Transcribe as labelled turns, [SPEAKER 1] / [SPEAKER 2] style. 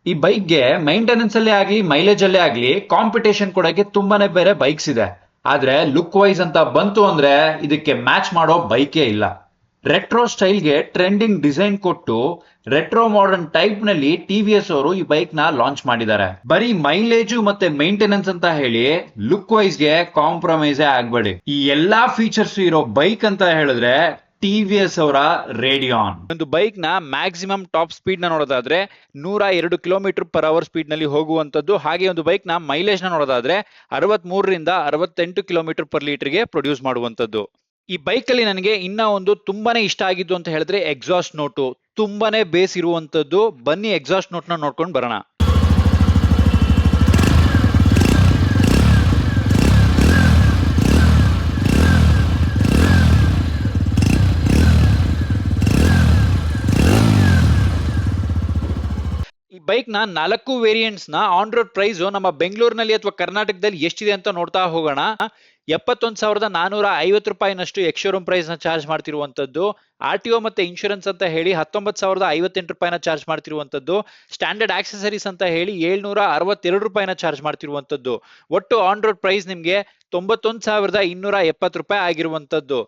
[SPEAKER 1] ಈ ಬೈಕ್ಗೆ ಮೈಂಟೆನೆನ್ಸ್ ಅಲ್ಲೇ ಆಗ್ಲಿ ಮೈಲೇಜ್ ಅಲ್ಲೇ ಆಗ್ಲಿ ಕಾಂಪಿಟೇಷನ್ ಕೊಡಕ್ಕೆ ತುಂಬಾನೇ ಬೇರೆ ಬೈಕ್ಸ್ ಇದೆ. ಆದ್ರೆ ಲುಕ್ ವೈಸ್ ಅಂತ ಬಂತು ಅಂದ್ರೆ ಇದಕ್ಕೆ ಮ್ಯಾಚ್ ಮಾಡೋ ಬೈಕೇ ಇಲ್ಲ. ರೆಟ್ರೋ ಸ್ಟೈಲ್ಗೆ ಟ್ರೆಂಡಿಂಗ್ ಡಿಸೈನ್ ಕೊಟ್ಟು ರೆಟ್ರೋ ಮಾಡರ್ನ್ ಟೈಪ್ ನಲ್ಲಿ ಟಿವಿಎಸ್ ಅವರು ಈ ಬೈಕ್ ನ ಲಾಂಚ್ ಮಾಡಿದ್ದಾರೆ. ಬರೀ ಮೈಲೇಜು ಮತ್ತೆ ಮೈಂಟೆನೆನ್ಸ್ ಅಂತ ಹೇಳಿ ಲುಕ್ ವೈಸ್ ಗೆ ಕಾಂಪ್ರಮೈಸೇ ಆಗ್ಬೇಡಿ. ಈ ಎಲ್ಲಾ ಫೀಚರ್ಸ್ ಇರೋ ಬೈಕ್ ಅಂತ ಹೇಳಿದ್ರೆ ಟಿವಿಎಸ್ ಅವರ ರೇಡಿಯಾನ್. ಒಂದು ಬೈಕ್ ನ ಮ್ಯಾಕ್ಸಿಮಮ್ ಟಾಪ್ ಸ್ಪೀಡ್ ನ ನೋಡೋದಾದ್ರೆ 102 km/h ಸ್ಪೀಡ್ ನಲ್ಲಿ ಹೋಗುವಂತದ್ದು. ಹಾಗೆ ಒಂದು ಬೈಕ್ ನ ಮೈಲೇಜ್ ನ ನೋಡೋದಾದ್ರೆ 63ರಿಂದ 68 km/L ಗೆ ಪ್ರೊಡ್ಯೂಸ್ ಮಾಡುವಂತದ್ದು. ಈ ಬೈಕ್ ಅಲ್ಲಿ ನನಗೆ ಇನ್ನ ಒಂದು ತುಂಬಾನೇ ಇಷ್ಟ ಆಗಿದ್ದು ಅಂತ ಹೇಳಿದ್ರೆ ಎಕ್ಸಾಸ್ಟ್ ನೋಟು. ತುಂಬಾನೇ ಬೇಸ್ ಇರುವಂತದ್ದು. ಬನ್ನಿ ಎಕ್ಸಾಸ್ಟ್ ನೋಟ್ ನ ನೋಡ್ಕೊಂಡು ಬರೋಣ. ಈ ಬೈಕ್ ನ 4 ವೇರಿಯಂಟ್ಸ್ ನ ಆನ್ ರೋಡ್ ಪ್ರೈಸ್ ನಮ್ಮ ಬೆಂಗಳೂರಿನಲ್ಲಿ ಅಥವಾ ಕರ್ನಾಟಕದಲ್ಲಿ ಎಷ್ಟಿದೆ ಅಂತ ನೋಡ್ತಾ ಹೋಗೋಣ. 71,450 ರೂಪಾಯಿನಷ್ಟು ಎಕ್ಸ್ ಶೋರೂಮ್ ಪ್ರೈಸ್ ನ ಚಾರ್ಜ್ ಮಾಡ್ತಿರುವಂತದ್ದು. ಆರ್-ಟಿ-ಒ ಮತ್ತೆ ಇನ್ಶೂರೆನ್ಸ್ ಅಂತ ಹೇಳಿ 19,058 ರೂಪಾಯಿನ ಚಾರ್ಜ್ ಮಾಡ್ತಿರುವಂತದ್ದು. ಸ್ಟ್ಯಾಂಡರ್ಡ್ ಆಕ್ಸೆಸರೀಸ್ ಅಂತ ಹೇಳಿ 762 ರೂಪಾಯಿನ ಚಾರ್ಜ್ ಮಾಡ್ತಿರುವಂತದ್ದು. ಒಟ್ಟು ಆನ್ ರೋಡ್ ಪ್ರೈಸ್ ನಿಮ್ಗೆ 91,270 ರೂಪಾಯಿ ಆಗಿರುವಂತದ್ದು.